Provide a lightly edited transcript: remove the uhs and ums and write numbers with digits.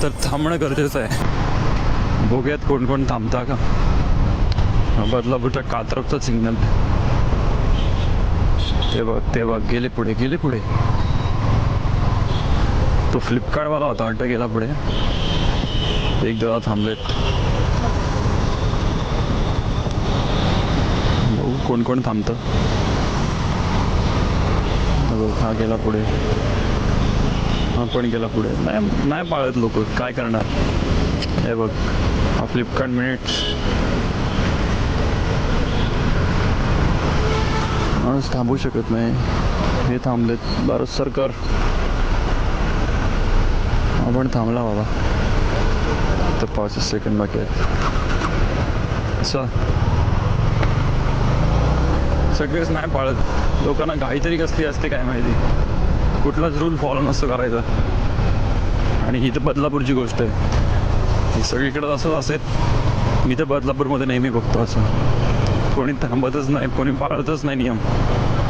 तर थांबणं गरजेचं आहे. बघूयात कोण कोण थांबता का. बदलापूरच्या कात्रपचा सिग्नल ते बघ गेले पुढे. तो फ्लिपकार्टवाला होता वाटतं, गेला पुढे. एक जरा थांबलेत. बघू कोण कोण थांबतं. हा गेला पुढे, हा पण गेला पुढे. नाही पाळत लोक, काय करणार. हे बघ हा फ्लिपकार्ट मिनिट्स. माणूस थांबू शकत नाही. हे थांबलेत. बरं सरकार आपण थांबला बाबा. तर 5 सेकंड बाकी आहेत. असं सगळेच नाही पाळत. लोकांना घाई तरी कसली असते काय माहिती. कुठलाच रूल फॉलो नसतो करायचा. आणि ही तर बदलापूरची गोष्ट आहे. ही सगळीकडे असंच असेल. मी तर बदलापूरमध्ये नेहमी बघतो असं. कोणी थांबतच नाही, कोणी पाळतच नाही नियम.